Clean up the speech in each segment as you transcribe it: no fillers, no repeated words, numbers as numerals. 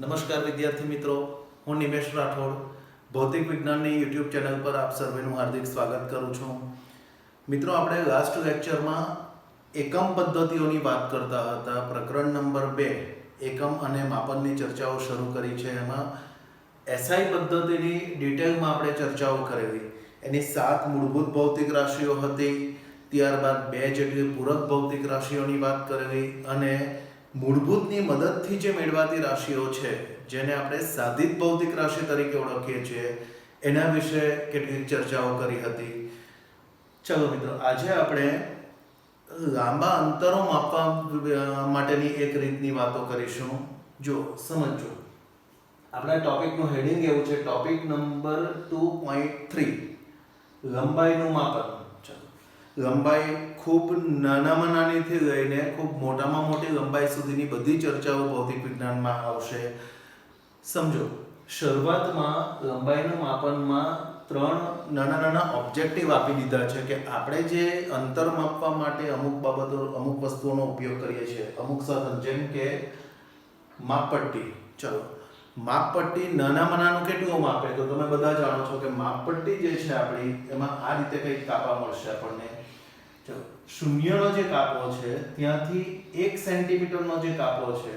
નમસ્કાર વિદ્યાર્થી મિત્રો, હું નિમેશ રાઠોડ ભૌતિક વિજ્ઞાનની યુટ્યુબ ચેનલ પર આપ સર્વેનું હાર્દિક સ્વાગત કરું છું. મિત્રો, આપણે લાસ્ટ લેક્ચરમાં એકમ પદ્ધતિઓની વાત કરતા હતા. પ્રકરણ નંબર 2 એકમ અને માપનની ચર્ચાઓ શરૂ કરી છે. એમાં એસઆઈ પદ્ધતિની ડિટેલમાં આપણે ચર્ચાઓ કરેલી. એની 7 મૂળભૂત ભૌતિક રાશિઓ હતી, ત્યારબાદ 2 જેટલી પૂરક ભૌતિક રાશિઓની વાત કરેલી અને મૂળભૂતની મદદથી જે મેળવાતી રાશિઓ છે જેને આપણે સાધિત ભૌતિક રાશિ તરીકે ઓળખીએ છીએ એના વિશે કેટલીક ચર્ચાઓ કરી હતી. ચલો મિત્રો, આજે આપણે લાંબા અંતરો માપવા માટેની એક રીતની વાતો કરીશું. જો સમજો, આપણા ટોપિકનું હેડિંગ એવું છે, ટોપિક નંબર 2.3 લંબાઈનું માપન. લંબાઈ ખૂબ નાનામાં નાનીથી લઈને ખૂબ મોટામાં મોટી લંબાઈ સુધીની બધી ચર્ચાઓ ભૌતિક વિજ્ઞાનમાં આવશે. સમજો, શરૂઆતમાં લંબાઈનું માપનમાં 3 નાના નાના ઓબ્જેક્ટિવ આપી દીધા છે કે આપણે જે અંતર માપવા માટે અમુક બાબતો અમુક વસ્તુઓનો ઉપયોગ કરીએ છીએ, અમુક સાધન, જેમ કે માપપટ્ટી. ચલો, માપપટ્ટી નાનામાં નાનું કેટલું માપે તો તમે બધા જાણો છો કે માપપટ્ટી જે છે આપણી, એમાં આ રીતે કંઈક કાપા મળશે આપણને. શૂન્યનો જે કાપો છે ત્યાંથી 1 સેન્ટીમીટરનો જે કાપો છે,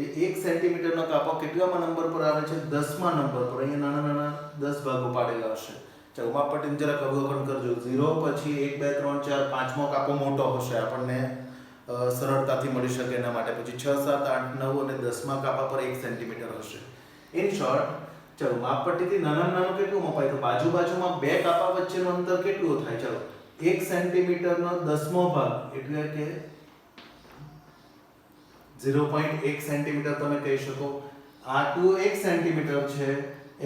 એ 1 સેન્ટીમીટરનો કાપો કેટલામાં નંબર પર આવે છે? 10મા નંબર પર. અહીંયા નાના નાના 10 ભાગો પાડેલા હશે. ચાલો, માપપટ્ટીને જરાક અવલોકન કરજો. 0 પછી 1 2 3 4 5મો કાપો મોટો હશે, આપણને સરળતાથી મળી શકે એના માટે. પછી 6 7 8 9 અને 10મા કાપા પર 1 સેન્ટીમીટર હશે. ઇન શોર્ટ, ચલો, માપપટ્ટીથી નાનામાં નાનું કેટલું મપાય તો બાજુમાં 2 કાપા વચ્ચેનું અંતર કેટલું થાય? ચલો, 1 સેન્ટીમીટરનો 10મો ભાગ એટલે કે 0.1 સેન્ટીમીટર તમે કહી શકો. આટલું 1 સેન્ટીમીટર છે,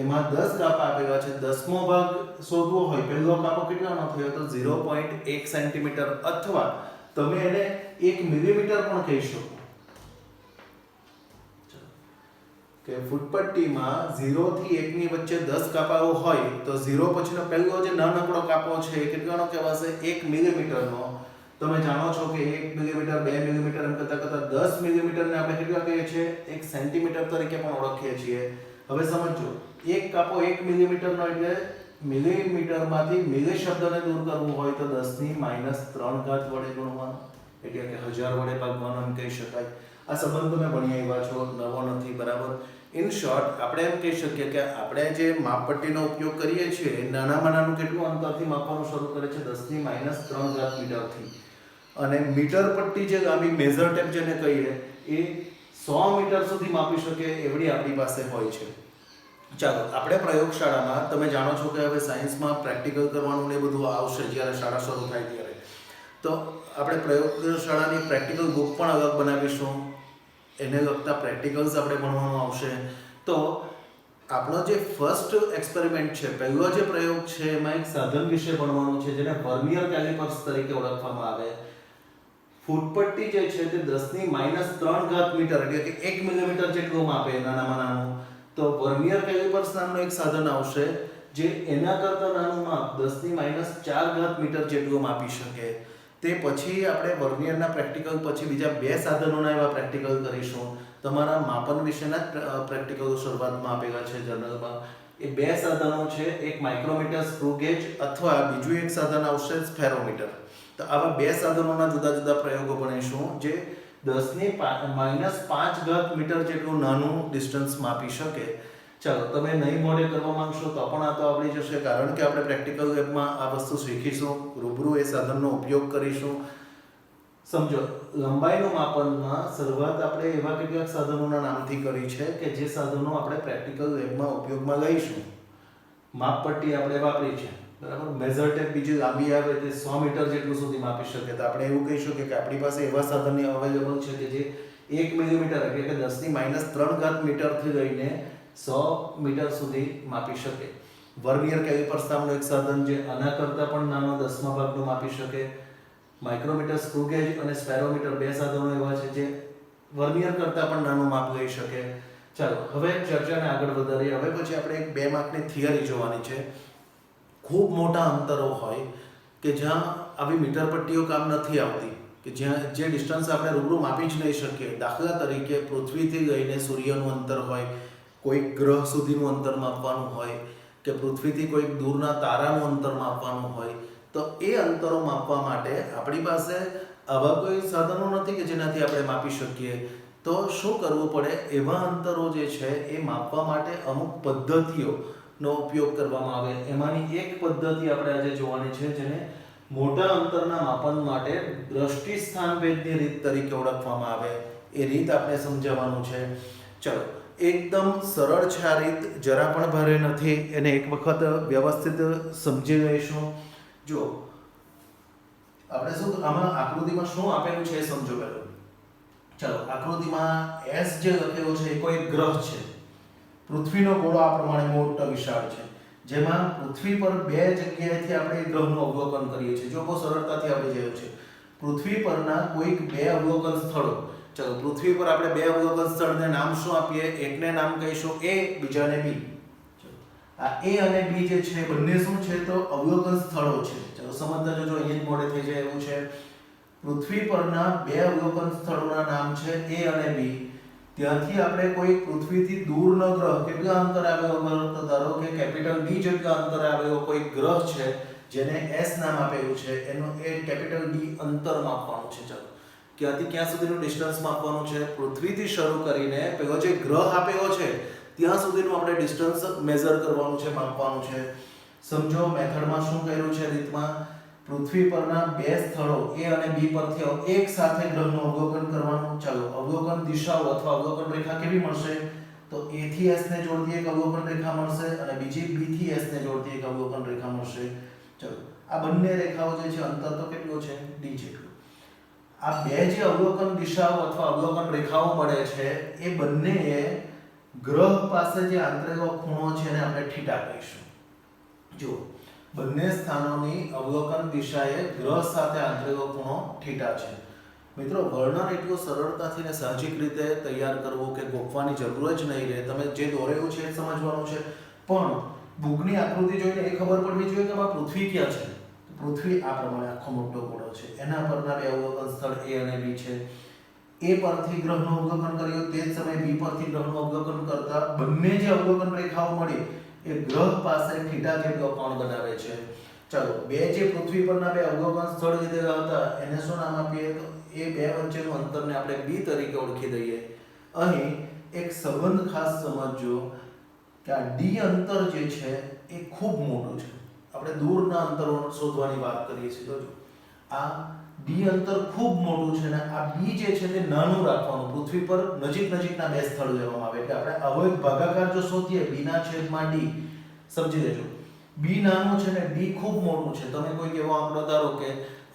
એમાં 10 કાપા આપેલા છે. 10મો ભાગ શોધવો હોય, પહેલો કાપો કેટલાનો થયો તો 0.1 સેન્ટીમીટર, અથવા તમે એને 1 મિલીમીટર પણ કહી શકો કે ફૂટપટ્ટીમાં 0 થી 1 ની વચ્ચે 10 કાપાઓ હોય તો 0 પછીનો પહેલો જે નાનકડો કાપો છે એ કેટલાનો કહેવાશે? 1 મિલીમીટરનો. તમે જાણો છો કે 1 મિલીમીટર 2 મિલીમીટર એમ કરતા 10 મિલીમીટરને આપણે કેટલા કહીએ છીએ? 1 સેન્ટીમીટર તરીકે પણ ઓળખીએ છીએ. હવે સમજો, એક કાપો 1 મિલીમીટરનો એટલે મિલીમીટરમાંથી મિલી શબ્દને દૂર કરવું હોય તો 10⁻³ વડે ગુણવાનું, એટલે કે 1000 વડે ભાગવાનું એમ કહી શકાય. આ સંબંધ તમે ભણી આવ્યા છો, નવો નથી, બરાબર? ઇન શોર્ટ, આપણે એમ કહી શકીએ કે આપણે જે માપપટ્ટીનો ઉપયોગ કરીએ છીએ એ નાનામાં નાનું કેટલું અંતરથી માપવાનું શરૂ કરે છે? 10⁻³ મીટરથી. અને મીટર પટ્ટી જે લાંબી, મેજર ટેપ જેને કહીએ, એ 100 મીટર સુધી માપી શકે એવડી આપણી પાસે હોય છે. ચાલો, આપણે પ્રયોગશાળામાં, તમે જાણો છો કે હવે સાયન્સમાં પ્રેક્ટિકલ કરવાનું ને બધું આવશે જ્યારે શાળા શરૂ થાય ત્યારે. તો આપણે પ્રયોગશાળાની પ્રેક્ટિકલ બુક પણ અલગ બનાવીશું, એને લગતા પ્રેક્ટિકલ્સ આપણે ભણવાનું આવશે. તો આપણો જે ફર્સ્ટ એક્સપેરિમેન્ટ છે, પહેલો જે પ્રયોગ છે, એમાં એક સાધન વિશે ભણવાનું છે જેને વર્નિયર કેલિપર્સ તરીકે ઓળખવામાં આવે. ફૂટપટ્ટી જે છે તે 10⁻³ મીટર એટલે કે 1 મિલીમીટર જેટલું માપે, નાનામાં નાનું. તો વર્નિયર કેલિપર્સ નામનું એક સાધન આવશે જે એના કરતાં નાનું માપ 10⁻⁴ મીટર જેટલું માપી શકે. તે પછી આપણે વર્નિયરના પ્રેક્ટિકલ પછી બીજા 2 સાધનોના એવા પ્રેક્ટિકલ કરીશું. તમારા માપન વિશેના જ પ્રેક્ટિકલો શરૂઆતમાં આપેલા છે જર્નલમાં. એ 2 સાધનો છે, એક માઇક્રોમીટર સ્ક્રૂ ગેજ અથવા બીજું એક સાધન આવશે સ્ફેરોમીટર. તો આવા 2 સાધનોના જુદા જુદા પ્રયોગો ભણીશું જે 10⁻⁵ મીટર જેટલું નાનું ડિસ્ટન્સ માપી શકે. ચાલો, તમે નહીં મોડે કરવા માંગશો તો પણ આ તો આવડી જશે, કારણ કે આપણે પ્રેક્ટિકલ લેબમાં આ વસ્તુ શીખીશું, રૂબરૂ એ સાધનનો ઉપયોગ કરીશું. સમજો, લંબાઈનું માપનમાં શરૂઆત આપણે એવા કેટલાક સાધનોના નામથી કરી છે કે જે સાધનો આપણે પ્રેક્ટિકલ લેબમાં ઉપયોગમાં લઈશું. માપપટ્ટી આપણે વાપરી છે, બરાબર? મેજર ટેપ બીજી લાંબી આવે તે 100 મીટર જેટલું સુધી માપી શકે. તો આપણે એવું કહી શકીએ કે આપણી પાસે એવા સાધનની અવેલેબલ છે કે જે 1 મિલીમીટર એટલે કે 10⁻³ મીટરથી લઈને 100 મીટર સુધી માપી શકે. વર્નિયર કેલિપર્સ નામનું એક સાધન જે આના કરતાં પણ નાનો 10મા ભાગનું માપી શકે. માઇક્રોમીટર સ્ક્રૂ ગેજ અને સ્ફેરોમીટર 2 સાધનો એવા છે જે વર્નિયર કરતાં પણ નાનું માપ લઈ શકે. ચાલો, હવે ચર્ચાને આગળ વધારીએ. હવે પછી આપણે એક 2 માર્કની થિયરી જોવાની છે. ખૂબ મોટા અંતરો હોય કે જ્યાં આવી મીટર પટ્ટીઓ કામ નથી આવતી, કે જ્યાં જે ડિસ્ટન્સ આપણે રૂબરૂ માપી જ નહીં શકીએ, દાખલા તરીકે પૃથ્વીથી લઈને સૂર્યનું અંતર હોય, કોઈક ગ્રહ સુધીનું અંતર માપવાનું હોય, કે પૃથ્વીથી કોઈક દૂરના તારાનું અંતર માપવાનું હોય, તો એ અંતરો માપવા માટે આપણી પાસે આવા કોઈ સાધનો નથી કે જેનાથી આપણે માપી શકીએ. તો શું કરવું પડે? એવા અંતરો જે છે એ માપવા માટે અમુક પદ્ધતિઓનો ઉપયોગ કરવામાં આવે. એમાંની એક પદ્ધતિ આપણે આજે જોવાની છે, જેને મોટા અંતરના માપન માટે દ્રષ્ટિ સ્થાન ભેદની રીત તરીકે ઓળખવામાં આવે. એ રીત આપણે સમજાવવાનું છે. ચલો, એકદમ સરળ છે આ રીત, જરા પણ ભારે નથી. એને એક વખત વ્યવસ્થિત સમજી લઈશું. જો આપણે શું આમાં આકૃતિમાં શું આપેલું છે એ સમજો પહેલા. ચાલો, આકૃતિમાં S જે લખેલો છે એ કોઈ ગ્રહ છે. પૃથ્વીનો ગોળો આ પ્રમાણે મોટો વિશાળ છે, જેમાં પૃથ્વી પર બે જગ્યાએથી આપણે એ ગ્રહનું અવલોકન કરીએ છીએ. જો બહુ સરળતાથી આપણે જોયું છે, પૃથ્વી પરના કોઈક બે અવલોકન સ્થળો. ચાલો, પૃથ્વી પર આપણે બે અવલોકન સ્થળને નામ શું આપીએ? એકને નામ કહીશું A, બીજાને B. આ A અને B જે છે બંને શું છે? તો અવલોકન સ્થળો છે. ચાલો સમજતા જજો, અહીંયા જ મોડે થઈ જાય એવું છે. પૃથ્વી પરના બે અવલોકન સ્થળોના નામ છે A અને B. ત્યાંથી આપણે કોઈ પૃથ્વીથી દૂરનો ગ્રહ કેટલા અંતરે આવેલો ગ્રહ, ધારો કે કેપિટલ D જેટલા અંતરે આવેલો કોઈ ગ્રહ છે જેને S નામ આપેલું છે, એનો એ કેપિટલ D અંતર માપવાનું છે. ચાલો, ક્યાંથી ક્યાં સુધીનું ડિસ્ટન્સ માપવાનું છે? પૃથ્વીથી શરૂ કરીને પેલો જે ગ્રહ આપેલો છે ત્યાં સુધીનું આપણે ડિસ્ટન્સ મેઝર કરવાનું છે, માપવાનું છે. સમજો મેથડમાં શું કર્યું છે રીતમાં. પૃથ્વી પરના બે સ્થળો A અને B પરથી એક સાથે ગ્રહનું અવલોકન કરવાનું. ચાલો, અવલોકન દિશાઓ અથવા અવલોકન રેખા કેવી મળશે? તો A થી S ને જોડતી એક અવલોકન રેખા મળશે અને બીજી B થી S ને જોડતી એક અવલોકન રેખા મળશે. ચાલો, આ બંને રેખાઓ જે છે, અંતર તો કેટલું છે? D જેટલું. આ બે જે અવલોકન દિશાઓ અથવા અવલોકન રેખાઓ મળે છે એ બંને ગ્રહ પાસે જે આંતરેલો ખૂણો છે એને આપણે થીટા કહીશું. જુઓ, બંને સ્થાનોની અવલોકન દિશાએ ગ્રહ સાથે આંતરેલો ખૂણો થીટા છે. મિત્રો, વર્ણન એટલું સરળતાથી ને સાહજિક રીતે તૈયાર કરવું કે ગોખવાની જરૂર જ નહીં રહે. તમે જે દોરેલું છે એ સમજવાનું છે, પણ બુકની આકૃતિ જોઈને એ ખબર પડવી જોઈએ કે આ પૃથ્વી ક્યાં છે. પૃથ્વી આ પ્રમાણે આખો મોટો ગોળો છે, એના પરના બે અવલોકન સ્થળ A અને B છે. A પરથી ગ્રહનું અવલોકન કર્યું, તે જ સમયે B પરથી ગ્રહનું અવલોકન કરતા બંને જે અવલોકન રેખાઓ મળી એ ગ્રહ પાસે થીટા જેટલો કોણ બનાવે છે. ચાલો, બે જે પૃથ્વી પરના બે અવલોકન સ્થળ લીધેલા હતા એને શું નામ આપીએ? તો એ બે વચ્ચેનું અંતરને આપણે B તરીકે ઓળખી દઈએ. અહીં એક સંબંધ ખાસ સમજજો કે આ D અંતર જે છે એ ખૂબ મોટું છે. આપણે દૂરના અંતરો શોધવાની વાત કરીએ છીએ. તો આ D અંતર ખૂબ મોટું છે ને આ B જે છે તે નાનું રાખવાનું. પૃથ્વી પર નજીકના બે સ્થળ લેવામાં આવે. એટલે આપણે આવો એક ભાગાકાર જો શોધીએ B ના છેદમાં D, સમજી લેજો, B નાનું છે ને D ખૂબ મોટું છે. તમે કોઈક એવો આંકડો ધારો કે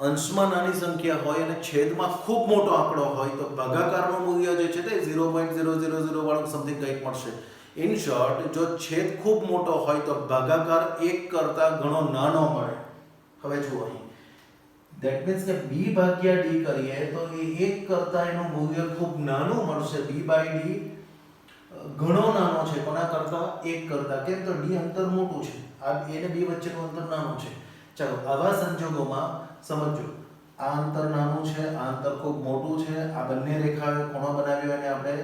અંશમાં નાની સંખ્યા હોય અને છેદમાં ખૂબ મોટો આંકડો હોય તો ભાગાકારનું મૂલ્ય જે છે તે 0.000 વાળું સમથિંગ કંઈક મળશે. ઇન શોર્ટ, જો છેદ ખૂબ મોટો હોય તો ભાગાકાર 1 કરતા ઘણો નાનો મળે. હવે જુઓ અહીં, ધેટ મીન્સ કે B ભાગ્યા D કરીએ તો એ 1 કરતા એનું મૂલ્ય ખૂબ નાનું મળશે. B બાય D ઘણો નાનો છે. કોના કરતા? 1 કરતા. કેમ? તો D અંતર મોટું છે, આ A અને B વચ્ચેનું અંતર નાનું છે. ચાલો, આવા સંજોગોમાં સમજો, આ અંતર નાનું છે, આ અંતર ખૂબ મોટું છે. આ બંને રેખાઓએ ખૂણો બનાવ્યો અને આપણે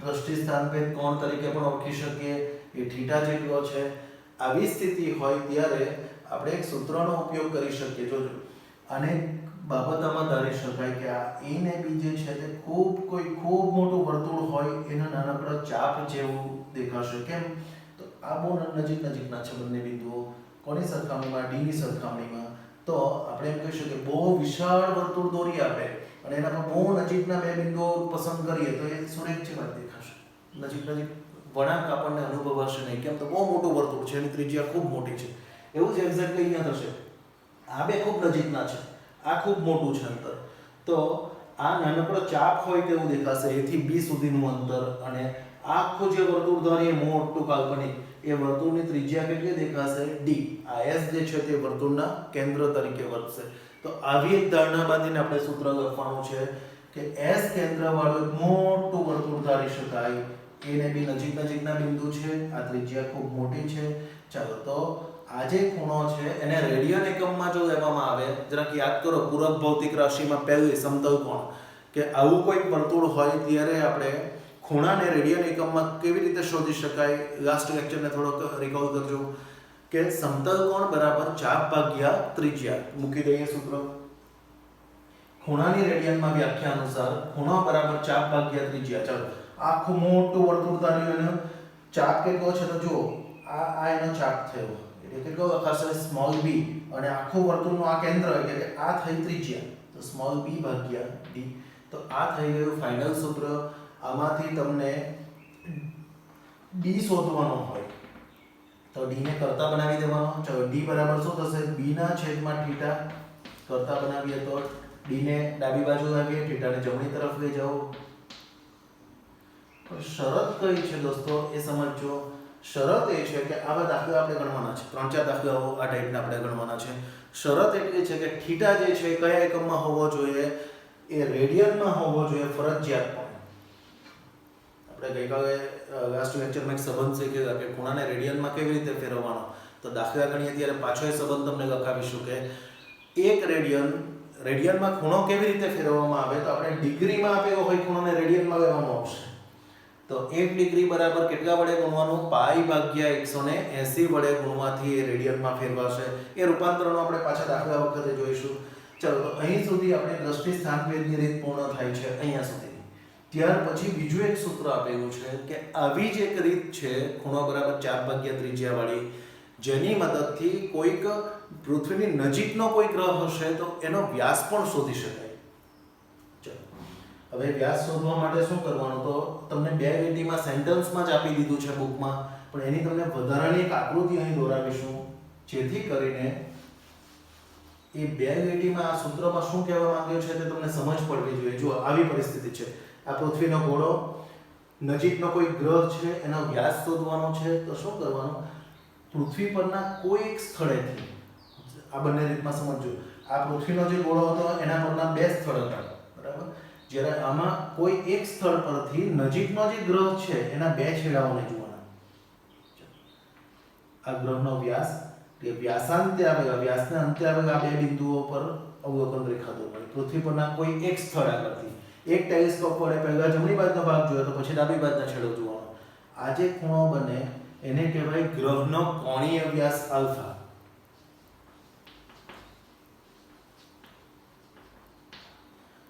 દ્રષ્ટિ સ્થાનભેદ કોણ તરીકે પણ ઓળખી શકીએ. એ થીટા જેટલો છે. આવી સ્થિતિ હોય ત્યારે આપણે એક સૂત્રનો ઉપયોગ કરી શકીએ. જોજો, આને બાબતમાં ધારી શકાય કે આ A ને B જે છે તે ખૂબ મોટું વર્તુળ હોય એના નાનકડા ચાપ જેવું દેખાશે. કેમ? તો આ બહુ નજીકના છે બંને બિંદુઓ. કોની સરખામણીમાં? D ની સરખામણીમાં. તો આપણે એમ કહી શકીએ બહુ વિશાળ વર્તુળ દોરીએ આપણે અને એના પર બહુ નજીકના બે બિંદુઓ પસંદ કરીએ તો એ સુરેખ જેવા દેખાશે. નજીક વળાંક આપણને અનુભવાશે નહીં. કેમ? તો બહુ મોટું વર્તુળ છે, એની ત્રિજ્યા ખૂબ મોટી છે. એવું જ એક્ઝેક્ટલી અહીંયા થશે. આ બે ખૂબ નજીકના છે, આ ખૂબ મોટું છે અંતર. તો આ નાનકડો ચાપ હોય તેવું દેખાશે A થી B સુધીનું અંતર. અને આખું જે વર્તુળ ધારીએ મોટું કાલ્પનિક, એ વર્તુળની ત્રિજ્યા કેટલી દેખાશે? D. આ S જે છે તે વર્તુળના કેન્દ્ર તરીકે વર્તશે. તો આવી એક ધારણા બાંધીને આપણે સૂત્ર લખવાનું છે કે S કેન્દ્રવાળું મોટું વર્તુળ ધારી શકાય. A ને B નજીકના બિંદુ છે, આ ત્રિજ્યા ખૂબ મોટી છે. ચાલો, તો આ જે ખૂણો છે એને રેડિયન એકમમાં જો લેવામાં આવે, જરાક યાદ કરો પૂરક ભૌતિક રાશિમાં પહેલી સમતલ કોણ, કે આવું કોઈ વર્તુળ હોય ત્યારે આપણે ખૂણાને રેડિયન એકમમાં કેવી રીતે શોધી શકાય. લાસ્ટ લેક્ચરને થોડોક રિકોલ કરજો કે સમતલ કોણ બરાબર ચાપ ભાગ્યા ત્રિજ્યા. મૂકી દઈએ સૂત્ર. ખૂણાની રેડિયનમાં વ્યાખ્યા અનુસાર ખૂણો બરાબર ચાપ ભાગ્યા ત્રિજ્યા. ચાલો આખું મોટું વર્તુળ તાર્યું એનો ચાપ કેટલો છે તો જુઓ આ એનો ચાપ થયો એટલે કેટલો લખાશે સ્મોલ બી, અને આખું વર્તુળનું આ કેન્દ્ર એટલે કે આ થઈ ત્રિજ્યા તો સ્મોલ બી ભાગ્યા ડી. તો આ થઈ ગયું ફાઇનલ સૂત્ર. આમાંથી તમને ડી શોધવાનો હોય તો ડી ને કરતા બનાવી દેવાનો. ચલો ડી બરાબર શું થશે, બી ના છેદમાં થીટા. કરતા બનાવીએ તો ડી ને ડાબી બાજુ લાવીએ, થીટા ને જમણી તરફ લઈ જાઓ. શરત કઈ છે દોસ્તો એ સમજો. શરત એ છે કે આવા દાખલા આપણે ગણવાના છે, 3-4 દાખલાઓ આ ટાઈપના આપણે ગણવાના છે. શરત એટલી છે કે થીટા જે છે કયા એકમમાં હોવો જોઈએ, એ રેડિયનમાં હોવો જોઈએ ફરજિયાત. આપણે ગઈકાલે લાસ્ટ લેક્ચરમાં એક સંબંધ શીખ્યા કે ખૂણાને રેડિયનમાં કેવી રીતે ફેરવવાનો. તો દાખલા ગણીએ ત્યારે પાછો એ સંબંધ તમને લખાવીશું કે એક રેડિયનમાં ખૂણો કેવી રીતે ફેરવવામાં આવે. તો આપણે ડિગ્રીમાં આપેલો હોય ખૂણોને રેડિયનમાં લેવાનો આવશે. તો 1 ડિગ્રી બરાબર કેટલા વડે ગુણવાનું, પાઈ ભાગ્યા 180 વડે ગુણવાથી એ રેડિયનમાં ફેરવાશે. એ રૂપાંતરણો આપણે પાછા દાખલા વખતે જોઈશું. ચલો તો અહીં સુધી આપણે દ્રષ્ટિ સ્થાનભેદની રીત પૂર્ણ થાય છે અહીંયા સુધી. ત્યાર પછી બીજું એક સૂત્ર આપેલું છે કે આવી જ એક રીત છે ખૂણો બરાબર ચાપ ભાગ્યા ત્રિજ્યા વાળી, જેની મદદથી કોઈક પૃથ્વીની નજીકનો કોઈ ગ્રહ હશે તો એનો વ્યાસ પણ શોધી શકાય. હવે વ્યાસ શોધવા માટે શું કરવાનું, તો તમને 2 લીટીમાં સેન્ટેન્સમાં જ આપી દીધું છે બુકમાં, પણ એની તમને વધારાની એક આકૃતિ અહીં દોરાવીશું જેથી કરીને એ 2 લીટીમાં આ સૂત્રમાં શું કહેવા માંગ્યો છે તે તમને સમજ પડવી જોઈએ. જો આવી પરિસ્થિતિ છે, આ પૃથ્વીનો ગોળો, નજીકનો કોઈ ગ્રહ છે, એનો વ્યાસ શોધવાનો છે. તો શું કરવાનું, પૃથ્વી પરના કોઈ એક સ્થળેથી, આ બંને રીતમાં સમજજો. આ પૃથ્વીનો જે ગોળો હતો એના પરના 2 સ્થળ હતા બરાબર. જ્યારે આમાં કોઈ એક સ્થળ પરથી નજીકનો જે ગ્રહ છે એના 2 છેડાઓને જોવાના. આ ગ્રહનો વ્યાસ કે વ્યાસાંતે આવેલા, વ્યાસને અંતે આવેલા 2 બિંદુઓ પર અવલોકન રેખા દોરવાની. પૃથ્વી પરના કોઈ એક સ્થળ આગળથી એક ટેલિસ્કોપ વડે પહેલા જમણી બાજુનો ભાગ જોયો તો પછી ડાબી બાજુના છેડો જોવાનો. આ જે ખૂણો બને એને કહેવાય ગ્રહનો કોણીય વ્યાસ આલ્ફા.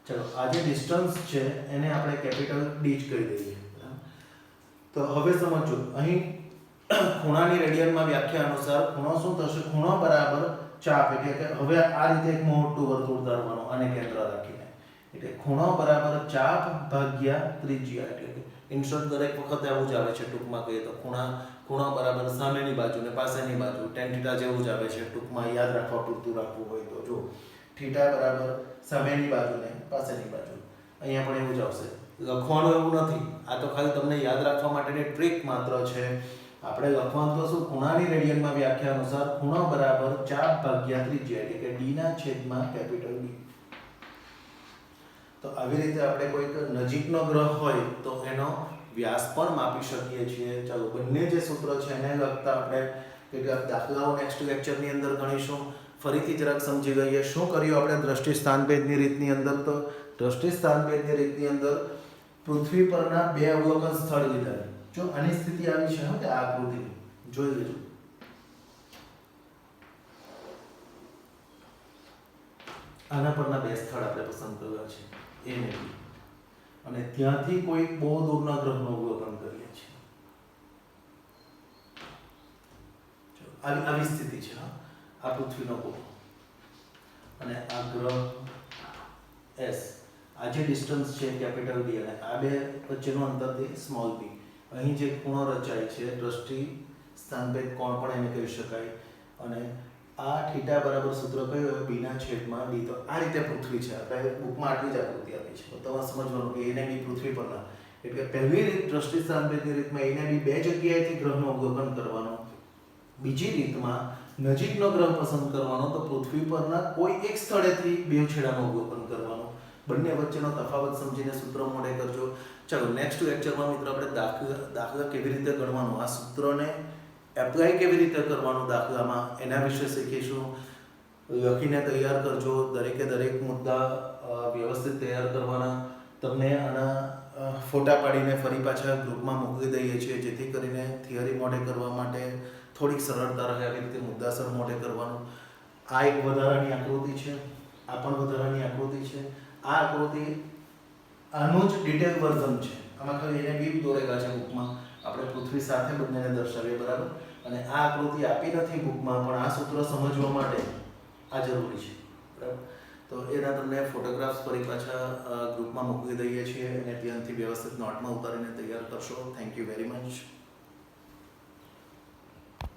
ચલો આ જે ડિસ્ટન્સ છે એને આપણે કેપિટલ ડી જ કહી દઈએ. તો હવે સમજો અહીં ખૂણાની રેડિયનમાં વ્યાખ્યા અનુસાર ખૂણો શું થશે, ખૂણો બરાબર ચાપ. એટલે કે હવે આ રીતે એક મોટું વર્તુળ દોરવાનું આને કેન્દ્ર રાખીને. એટલે ખૂણો બરાબર ચાપ ભાગ્યા ત્રિજ્યા. એટલે કે ઇન્સર્ટ દરેક વખતે આવું જ આવે છે ટૂંકમાં કહીએ તો. ખૂણો બરાબર સામેની બાજુ ને પાછળની બાજુ tan θ જેવું જ આવે છે ટૂંકમાં યાદ રાખવા પૂરતું રાખવું હોય તો. જો થીટા બરાબર સામેની બાજુ ને પાછળની બાજુ, અહીંયા પણ એવું જ આવશે. લખવાનું એવું નથી, આ તો ખાલી તમને યાદ રાખવા માટેની ટ્રીક માત્ર છે. આપણે લખવાનું તો શું, ખૂણાની રેડિયનમાં વ્યાખ્યા અનુસાર ખૂણો બરાબર ચાપ ભાગ્યા ત્રિજ્યા એટલે કે ડી ના છેદમાં કેપિટલ ડી. તો આવી રીતે આપણે કોઈક નજીકનો ગ્રહ હોય તો એનો વ્યાસ પણ માપી શકીએ છીએ. ચાલો બંને જે સૂત્ર છે એને લગતા આપણે કેટલાક દાખલાઓ નેક્સ્ટ લેક્ચરની અંદર ગણીશું. ફરીથી જરાક સમજી લઈએ શું કર્યું આપણે દ્રષ્ટિ સ્થાનભેદની રીતની અંદર. તો દ્રષ્ટિ સ્થાનભેદની રીતની અંદર પૃથ્વી પરના 2 અવલોકન સ્થળ લીધા. જો આની સ્થિતિ આવી છે કે આ આકૃતિ જોઈ લેજો. આના પરના 2 સ્થળ આપણે પસંદ કર્યા છે, એ ને બી, અને ત્યાંથી કોઈ બહુ દૂરના ગ્રહનું અવલોકન કરીએ છીએ. આવી સ્થિતિ છે. આ પૃથ્વીનો ગોળો અને આ ગ્રહ S, આ જે ડિસ્ટન્સ છે કેપિટલ D અને આ 2 વચ્ચેનું અંતર છે સ્મોલ b. અહીં જે ખૂણો રચાય છે દ્રષ્ટિ સ્થાનભેદ કોણ પણ એને કહી શકાય. અને આ થીટા બરાબર સૂત્ર કયું, b ના છેદમાં d. તો આ રીતે પૃથ્વી છે. આપણે બુકમાં આટલી જ આકૃતિ આપી છે. તો તમારે સમજવાનું કે a ને b પૃથ્વી પરના, એટલે પહેલી રીત દ્રષ્ટિ સ્થાનભેદની રીતમાં a ને b 2 જગ્યાએથી ગ્રહનું અવલોકન કરવાનું. બીજી રીતમાં નજીકનો ગ્રહ પસંદ કરવાનો, તો પૃથ્વી પરના કોઈ એક સ્થળેથી 2 છેડાનું અવલોકન કરવાનું. બંને વચ્ચેનો તફાવત સમજીને સૂત્ર મોડે કરજો. ચાલો નેક્સ્ટ લેક્ચરમાં મિત્રો આપણે દાખલા કેવી રીતે ગણવાનું, આ સૂત્રને એપ્લાય કેવી રીતે કરવાનું દાખલામાં એના વિશે શીખીશું. લખીને તૈયાર કરજો, દરેકે દરેક મુદ્દા વ્યવસ્થિત તૈયાર કરવાના. તમને આના ફોટા પાડીને ફરી પાછા ગ્રુપમાં મોકલી દઈએ છીએ, જેથી કરીને થિયરી મોડે કરવા માટે થોડીક સરળતા રહે. આવી રીતે મુદ્દાસર મોડે કરવાનું. આ એક વધારાની આકૃતિ છે, આ પણ વધારાની આકૃતિ છે. આ આકૃતિ આનું જ ડિટેલ વર્ઝન છે. આમાં ખાલી એને બીપ દોરેલા છે બુકમાં, આપણે પૃથ્વી સાથે બંનેને દર્શાવીએ, બરાબર. અને આ આકૃતિ આપી નથી બુકમાં, પણ આ સૂત્ર સમજવા માટે આ જરૂરી છે, બરાબર. તો એના તમને ફોટોગ્રાફ્સ ફરી પાછા ગ્રુપમાં મોકલી દઈએ છીએ અને ત્યાંથી વ્યવસ્થિત નોટમાં ઉતારીને તૈયાર કરશો. Thank you very much.